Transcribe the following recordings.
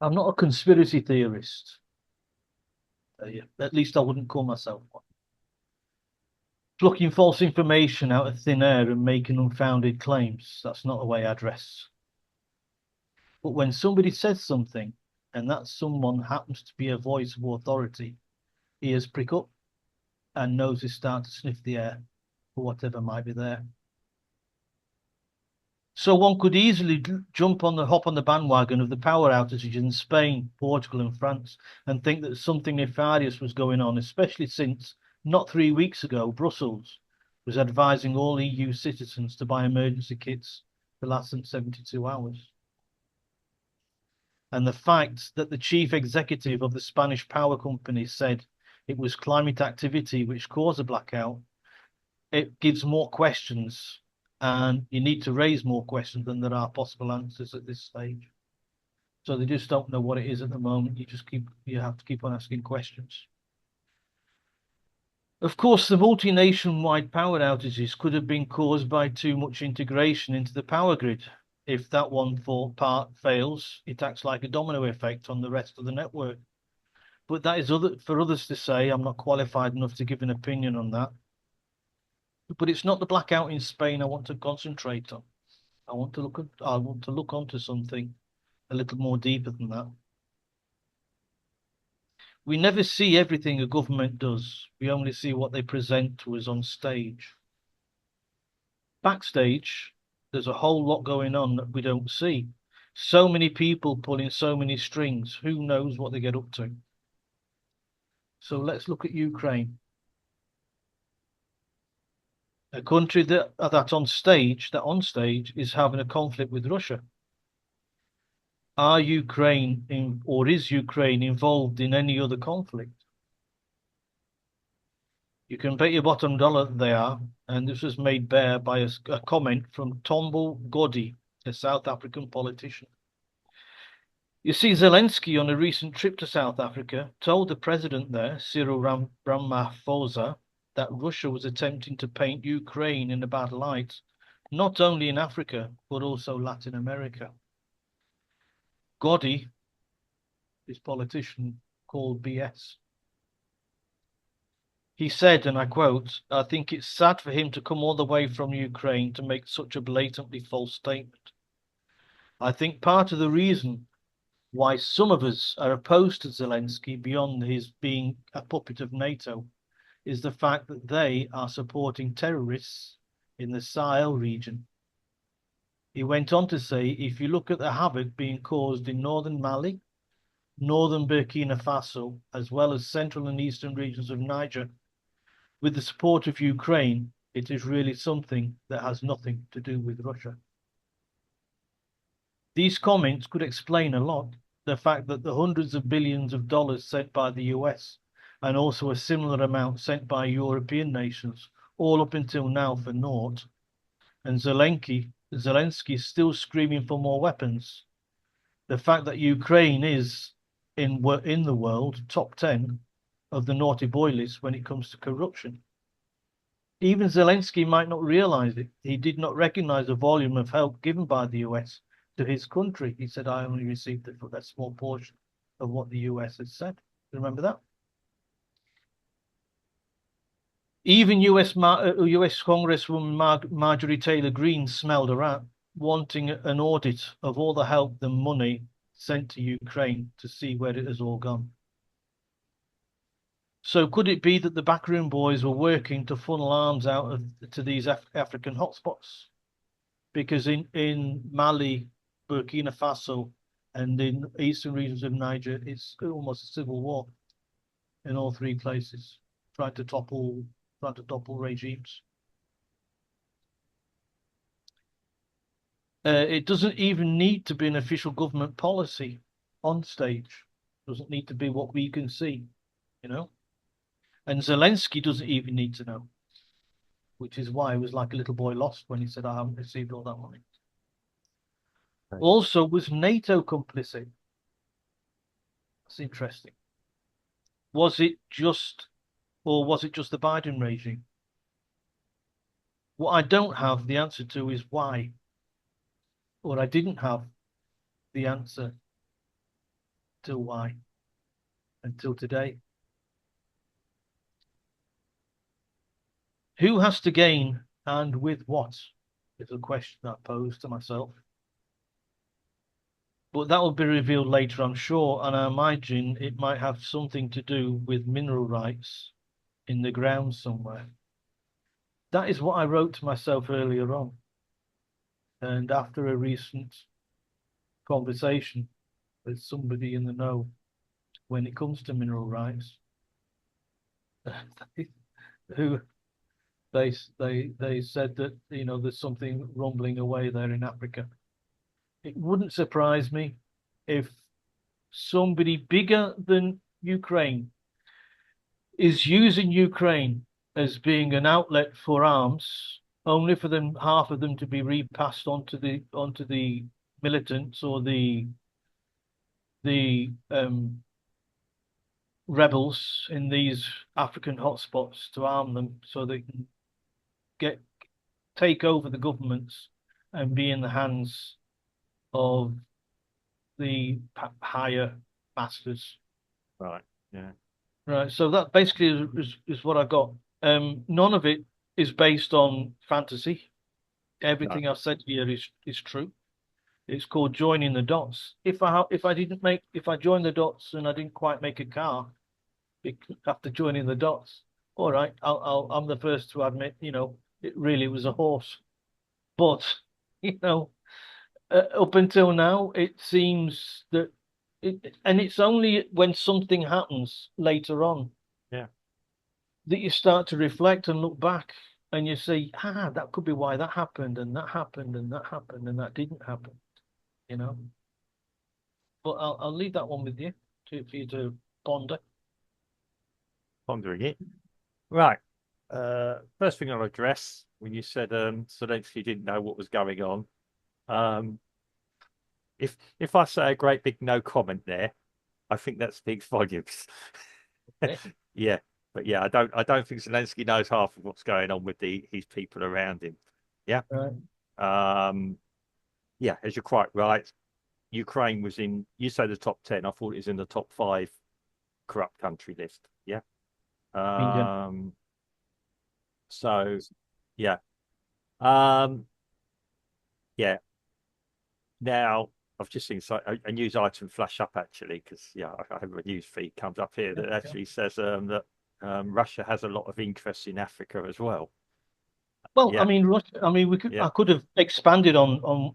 I'm not a conspiracy theorist. Yeah, at least I wouldn't call myself one. Plucking false information out of thin air and making unfounded claims, that's not the way I dress. But when somebody says something, and that someone happens to be a voice of authority, ears prick up and noses start to sniff the air for whatever might be there. So one could easily hop on the bandwagon of the power outages in Spain, Portugal, and France, and think that something nefarious was going on, especially since not 3 weeks ago, Brussels was advising all EU citizens to buy emergency kits for less than 72 hours. And the fact that the chief executive of the Spanish power company said it was climate activity which caused a blackout, it gives more questions, and you need to raise more questions than there are possible answers at this stage. So they just don't know what it is at the moment. You have to keep on asking questions. Of course, the multi-nationwide power outages could have been caused by too much integration into the power grid. If that one part fails, it acts like a domino effect on the rest of the network. But that is for others to say. I'm not qualified enough to give an opinion on that. But it's not the blackout in Spain I want to concentrate on. I want to look onto something a little more deeper than that. We never see everything a government does. We only see what they present to us on stage. Backstage, there's a whole lot going on that we don't see. So many people pulling so many strings. Who knows what they get up to? So let's look at Ukraine. A country that on stage is having a conflict with Russia. Is Ukraine involved in any other conflict? You can bet your bottom dollar they are, and this was made bare by a comment from Tombo Godi, a South African politician. You see, Zelensky on a recent trip to South Africa told the president there, Cyril Ramaphosa, that Russia was attempting to paint Ukraine in a bad light, not only in Africa, but also Latin America. Godi, this politician, called BS. He said, and I quote, "I think it's sad for him to come all the way from Ukraine to make such a blatantly false statement. I think part of the reason why some of us are opposed to Zelensky beyond his being a puppet of NATO is the fact that they are supporting terrorists in the Sahel region." He went on to say, if you look at the havoc being caused in northern Mali, northern Burkina Faso, as well as central and eastern regions of Niger, with the support of Ukraine, it is really something that has nothing to do with Russia. These comments could explain a lot. The fact that the hundreds of billions of dollars sent by the US and also a similar amount sent by European nations, all up until now for naught, and Zelensky is still screaming for more weapons. The fact that Ukraine is in the world top 10 of the naughty boy list when it comes to corruption. Even Zelensky might not realize it. He did not recognize the volume of help given by the US to his country. He said, I only received it for that small portion of what the US has said. Remember that? Even US Congresswoman Marjorie Taylor Greene smelled a rat, wanting an audit of all the help and money sent to Ukraine to see where it has all gone. So could it be that the Backroom Boys were working to funnel arms out to these African hotspots? Because in Mali, Burkina Faso, and in eastern regions of Niger, it's almost a civil war in all three places, trying to topple regimes. It doesn't even need to be an official government policy on stage. It doesn't need to be what we can see, you know. And Zelensky doesn't even need to know, which is why he was like a little boy lost when he said, I haven't received all that money. Right. Also, was NATO complicit? That's interesting. Was it just, or was it just the Biden regime? What I don't have the answer to is why, or I didn't have the answer Till why? Until today. Who has to gain and with what? Is a question I pose to myself. But that will be revealed later, I'm sure, and I imagine it might have something to do with mineral rights in the ground somewhere. That is what I wrote to myself earlier on. And after a recent conversation with somebody in the know when it comes to mineral rights, who they said that there's something rumbling away there in Africa. It wouldn't surprise me if somebody bigger than Ukraine is using Ukraine as being an outlet for arms, only for them half of them to be repassed onto the militants or the rebels in these African hotspots to arm them so they can get take over the governments and be in the hands of the higher masters. Right. Yeah. Right. So that basically is what I got. None of it is based on fantasy. No. Everything I've said here is true. It's called joining the dots. If I joined the dots and I didn't quite make a car after joining the dots, all right, I'm the first to admit, it really was a horse. But you know, up until now, it seems that and it's only when something happens later on Yeah. that you start to reflect and look back and you say, that could be why that happened and that happened and that happened and that didn't happen, you know. But I'll leave that one with you for you to ponder. Pondering it. Right. First thing I'll address when you said Zelensky didn't know what was going on. Um, if I say a great big no comment there, I think that speaks volumes. Okay. Yeah, but yeah, I don't think Zelensky knows half of what's going on with his people around him. Yeah. Right. Um, yeah, as you're quite right, Ukraine was in, you say the top 10. I thought it was in the top five corrupt country list. Yeah. Bingo. Um, so yeah. Um, yeah. Now I've just seen a news item flash up actually, because yeah, I have a news feed comes up here Yeah, that yeah. actually says that Russia has a lot of interest in Africa as well. Well, I Yeah. mean, Russia, I mean, Yeah. I could have expanded on Yeah.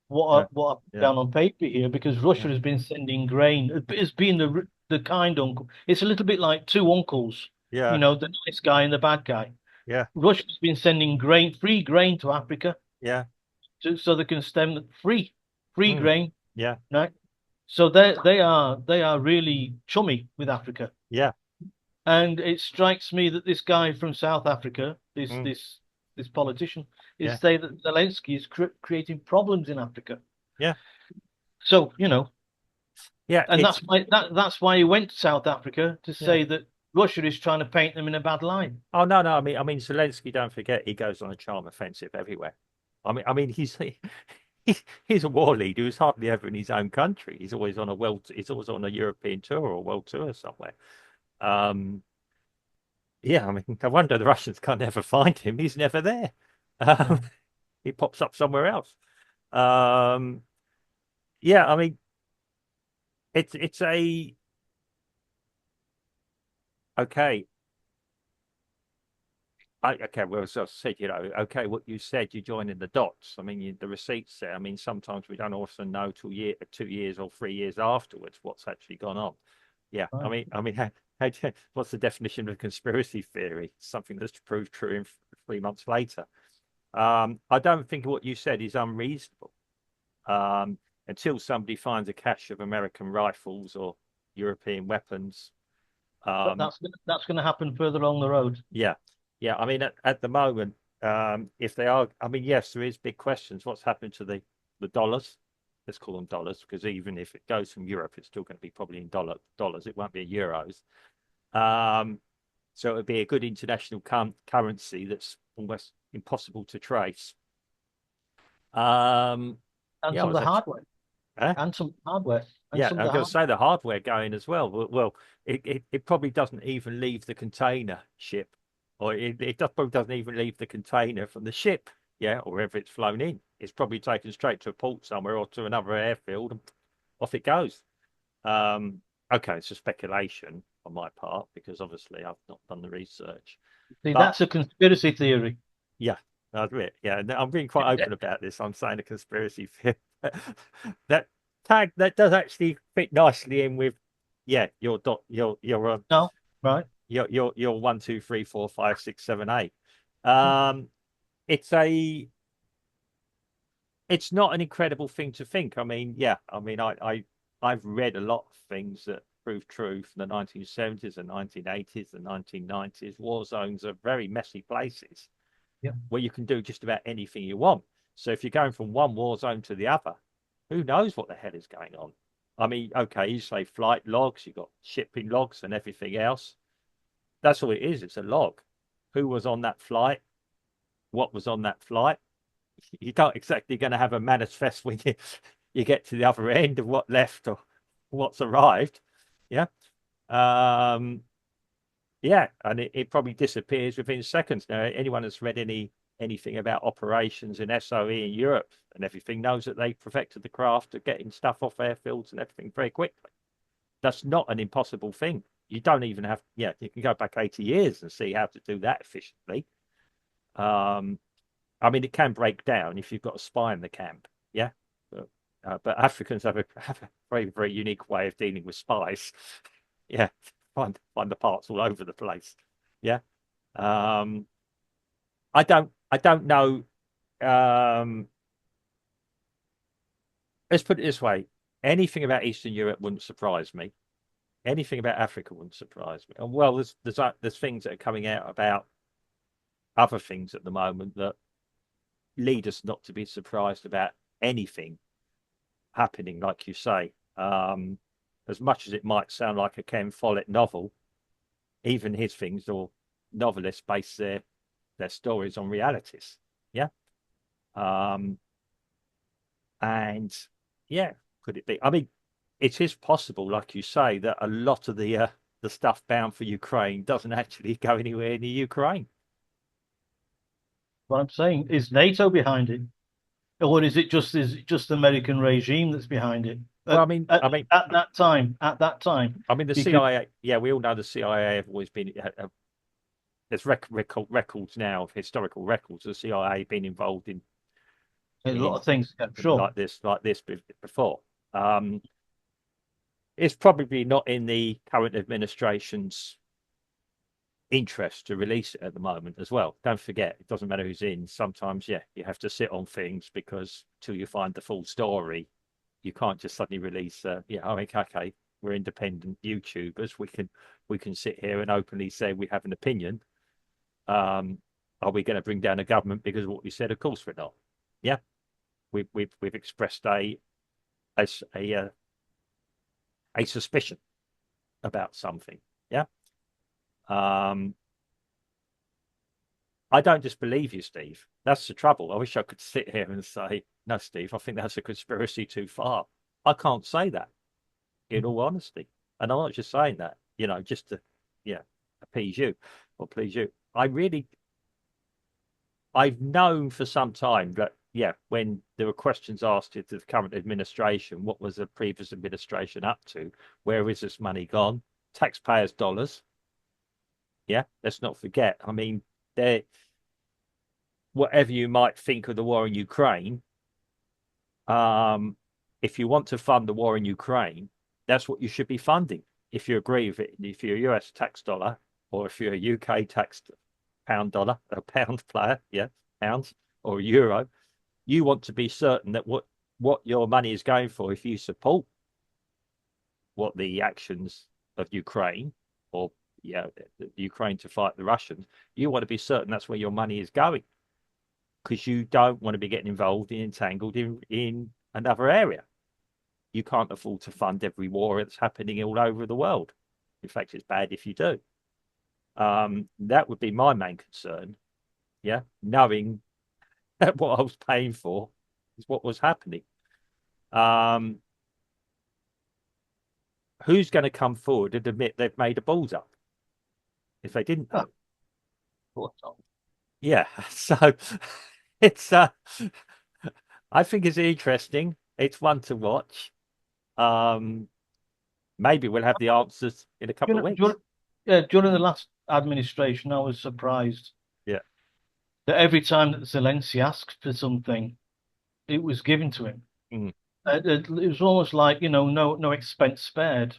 what I put Yeah. down on paper here because Yeah. Russia has been sending grain. It's been the kind uncle. It's a little bit like two uncles, Yeah. the nice guy and the bad guy. Yeah. Russia's been sending free grain to Africa Yeah. so they can stem free Mm. grain, Yeah. right? So they are really chummy with Africa. Yeah. And it strikes me that this guy from South Africa, this Mm. this this politician, is Yeah. saying that Zelensky is creating problems in Africa. Yeah. So, Yeah. and It's that's why he went to South Africa to yeah. say that Russia is trying to paint them in a bad light. Oh no, no. I mean, Zelensky. Don't forget, he goes on a charm offensive everywhere. I mean, he's a war leader who's hardly ever in his own country. He's always on a European tour or a world tour somewhere. Um, yeah. I mean, no wonder the Russians can't ever find him. He's never there. Um, No. he pops up somewhere else. Um, yeah. I mean, it's a okay. Okay, well, as I said, okay, what you said, you join in the dots. I mean, the receipts there. I mean, sometimes we don't also know till 2 years or 3 years afterwards what's actually gone on. Yeah, Right. what's the definition of a conspiracy theory? Something that's proved true in 3 months later. I don't think what you said is unreasonable. Until somebody finds a cache of American rifles or European weapons. But Um, that's going to happen further along the road. Yeah, yeah. I mean, at the moment, if they are, I mean, yes, there is big questions. What's happened to the dollars? Let's call them dollars, because even if it goes from Europe, it's still going to be probably in dollars. It won't be in euros. Um, so it would be a good international currency that's almost impossible to trace. Um, And yeah, I some of was the actually, hardware. Huh? and some hardware, and Yeah, some of I'm the going to hardware. say the hardware going as well. Well, it probably doesn't even leave the container ship, or probably doesn't even leave the container from the ship, yeah, or wherever it's flown in. It's probably taken straight to a port somewhere or to another airfield, and off it goes. Um, okay, it's a speculation on my part because obviously I've not done the research, See, but that's a conspiracy theory. yeah, I admit, yeah, I'm being quite open about this. I'm saying a conspiracy theory. That tag that does actually fit nicely in with, yeah, No, right? your 1, 2, 3, 4, 5, 6, 7, 8. Um, it's a it's not an incredible thing to think. I mean, yeah, I mean, I've read a lot of things that prove true from the 1970s, the 1980s, the 1990s. War zones are very messy places Yeah. where you can do just about anything you want. So if you're going from one war zone to the other, who knows what the hell is going on? I mean, okay, you say flight logs, you've got shipping logs and everything else. That's all it is. It's a log. Who was on that flight? What was on that flight? You don't exactly going to have a manifest when you get to the other end of what left or what's arrived. Yeah. Um, Yeah, and it probably disappears within seconds. Now, anyone that's read anything about operations in SOE in Europe and everything knows that they perfected the craft of getting stuff off airfields and everything very quickly. That's not an impossible thing. You don't even have, yeah, you can go back 80 years and see how to do that efficiently. Um, I mean, it can break down if you've got a spy in the camp, yeah. But Africans have a very, very unique way of dealing with spies. Yeah, find the parts all over the place. Yeah. Um, I don't know. Um, let's put it this way: anything about Eastern Europe wouldn't surprise me. Anything about Africa wouldn't surprise me. And well, there's things that are coming out about other things at the moment that lead us not to be surprised about anything happening, like you say. As much as it might sound like a Ken Follett novel, even his things or novelists base their stories on realities. Yeah. Um, And yeah, could it be? I mean, it is possible, like you say, that a lot of the stuff bound for Ukraine doesn't actually go anywhere near Ukraine. What I'm saying is NATO behind it, or is it just the American regime that's behind it Well, at, at that time? At that time, I mean, the because CIA. Yeah, we all know the CIA have always been. There's records now of historical records. The CIA been involved a lot in of things, I'm something sure. like this before. Um, it's probably not in the current administration's interest to release it at the moment as well. Don't forget, it doesn't matter who's in. Sometimes, yeah, you have to sit on things because till you find the full story, you can't just suddenly release. Yeah, I mean, okay, we're independent YouTubers. We can sit here and openly say we have an opinion. Um, are we going to bring down a government because of what we said? Of course we're not. Yeah, we've expressed a a suspicion about something. Yeah. Um, I don't disbelieve you, Steve. That's the trouble. I wish I could sit here and say, no, Steve, I think that's a conspiracy too far. I can't say that in all honesty. And I'm not just saying that, just to, yeah, appease you or please you. I've known for some time that, yeah, when there were questions asked to the current administration, what was the previous administration up to? Where is this money gone? Taxpayers' dollars. Yeah, let's not forget. I mean, they're whatever you might think of the war in Ukraine, if you want to fund the war in Ukraine, that's what you should be funding. If you agree with it, if you're a US tax dollar or if you're a UK tax pound dollar, a pound player, yeah, pounds or euro, you want to be certain that what your money is going for, if you support what the actions of Ukraine or yeah, Ukraine to fight the Russians, you want to be certain that's where your money is going because you don't want to be getting involved and entangled in another area. You can't afford to fund every war that's happening all over the world. In fact, it's bad if you do. That would be my main concern. Yeah, knowing that what I was paying for is what was happening. who's going to come forward and admit they've made a balls up if they didn't Ah, know? poor Tom. Yeah. So it's I think it's interesting. It's one to watch. Um, maybe we'll have the answers in a couple of weeks. During the last administration, I was surprised Yeah. that every time that Zelensky asked for something, it was given to him. Mm, It was almost like, no expense spared.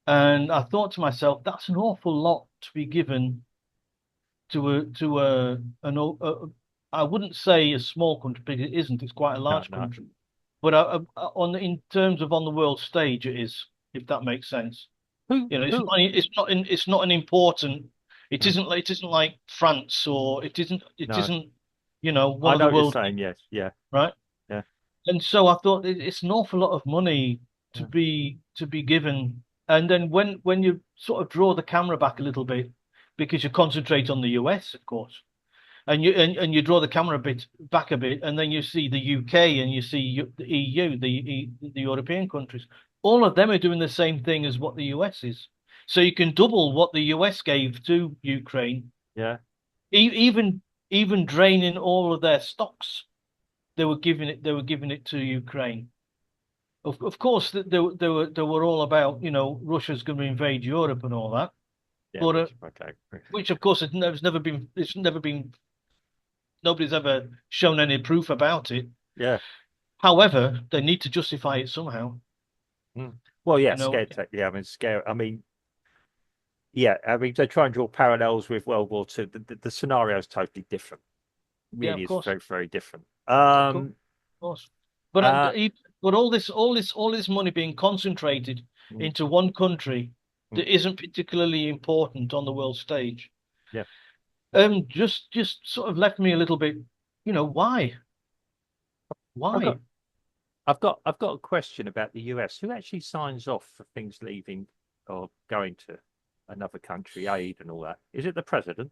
And I thought to myself, that's an awful lot to be given to I wouldn't say a small country, but it isn't. It's quite a no, large no. country. But in terms of on the world stage, it is, if that makes sense. Who? It's not an important. Mm, It isn't like France, or it no. isn't, one I of know the what you're world, saying. Yes. Yeah. right? Yeah. And so I thought it's an awful lot of money Yeah. to be given. And then when you sort of draw the camera back a little bit, because you concentrate on the US, of course, and you draw the camera a bit back a bit, and then you see the UK and you see the EU, the European countries. All of them are doing the same thing as what the US is. So you can double what the US gave to Ukraine, Yeah. even draining all of their stocks. They were giving it to Ukraine. Of course, they were all about, Russia's going to invade Europe and all that. Yeah. But Which okay. which of course it's never been, nobody's ever shown any proof about it. Yeah. However, they need to justify it somehow. Mm. Well, yeah. You know, Scared. Yeah. I mean, scare. I mean, yeah. I mean, they try and draw parallels with World War Two. The scenario is totally different. yeah, Really of is course, very, very different. of course. But Uh, but all this money being concentrated mm, into one country mm, that isn't particularly important on the world stage, yeah. just sort of left me a little bit, why? I've Why? got I've got a question about the US. Who actually signs off for things leaving or going to another country, aid and all that? Is it the president?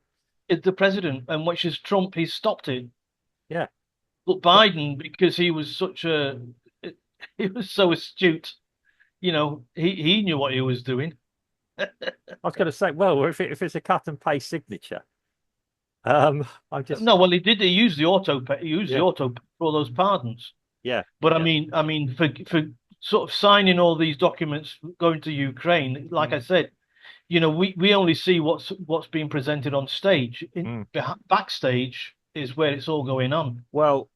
It's the president, and which is Trump, he stopped it. Yeah. But But Biden, because he was so astute, he knew what he was doing. I was going to say, well, if it's a cut and paste signature, I'm just No, well, he did. He used the He used the yeah, auto for all those pardons. yeah, But yeah. I mean, for sort of signing all these documents going to Ukraine, like Mm, I said, we only see what's being presented on stage. mm. Backstage is where it's all going on. Well,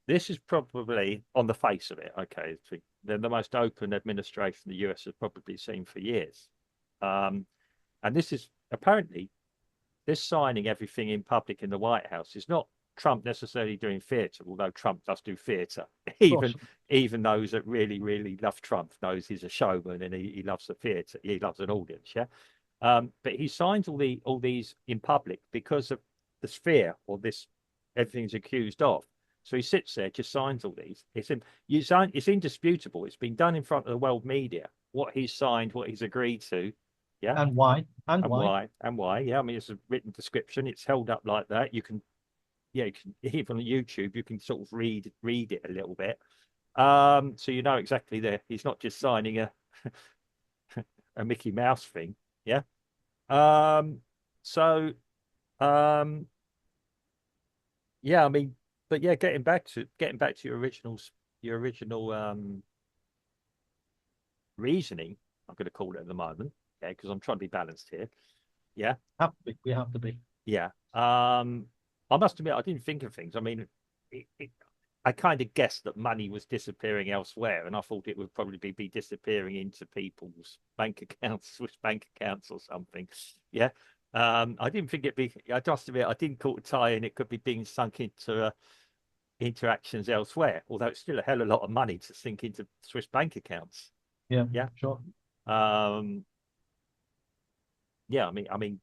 this is probably on the face of it, okay. They're the most open administration the US has probably seen for years. Um, and this is apparently this signing everything in public in the White House is not Trump necessarily doing theatre, although Trump does do theatre. Of course, Even those that really, really love Trump knows he's a showman and he loves the theatre. He loves an audience, yeah. But he signs all these in public because of the sphere or this everything's accused of. So he sits there, just signs all these. It's indisputable. It's been done in front of the world media. What he's signed, what he's agreed to, yeah, and why? And and why? why and why. Yeah, I mean it's a written description. It's held up like that. You can, yeah, you can, even on YouTube, you can sort of read it a little bit. So you know exactly there. He's not just signing a Mickey Mouse thing. Yeah. Um, so um, yeah, I mean, but yeah, getting back to your original reasoning, I'm going to call it at the moment, yeah, because I'm trying to be balanced here. Yeah, Have to be. We have to be. yeah. I must admit, I didn't think of things. I mean, I kind of guessed that money was disappearing elsewhere, and I thought it would probably be disappearing into people's bank accounts, Swiss bank accounts or something. Yeah. I didn't think it'd be. I just admit I didn't caught a tie, and it could be being sunk into interactions elsewhere. Although it's still a hell of a lot of money to sink into Swiss bank accounts. Yeah, Yeah. sure. Um, yeah. I mean,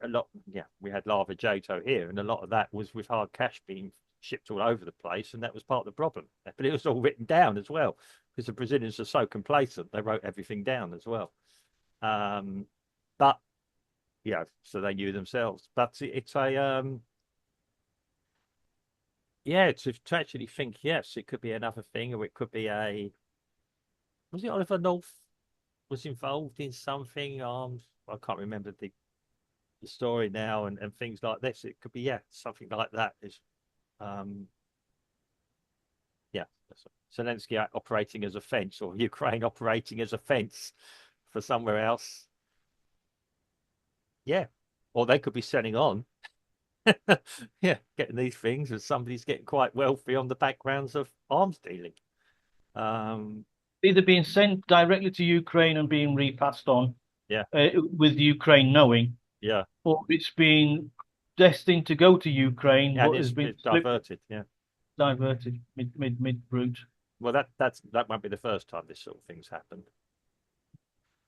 a lot. Yeah, we had Lava Jato here, and a lot of that was with hard cash being shipped all over the place, and that was part of the problem. But it was all written down as well, because the Brazilians are so complacent; they wrote everything down as well. Um, but so they knew themselves. But it's a yeah, to actually think, yes, it could be another thing, or it could be a Was it Oliver North was involved in something? I can't remember the story now, and things like this. It could be, yeah, something like that. Is um, yeah, Zelensky operating as a fence, or Ukraine operating as a fence for somewhere else. Yeah, or they could be selling on. Yeah, getting these things, and somebody's getting quite wealthy on the backgrounds of arms dealing. Um, Either being sent directly to Ukraine and being repassed on, yeah, with Ukraine knowing, yeah, or it's been destined to go to Ukraine and but has been it's slipped, diverted. Yeah, diverted mid route. well, that won't be the first time this sort of thing's happened.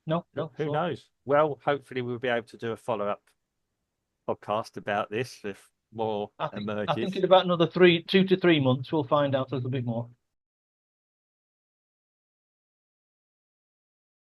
No, no, Who sure. knows? Well, hopefully we'll be able to do a follow-up podcast about this if more I think emerges. in about another 2 to 3 months we'll find out a little bit more.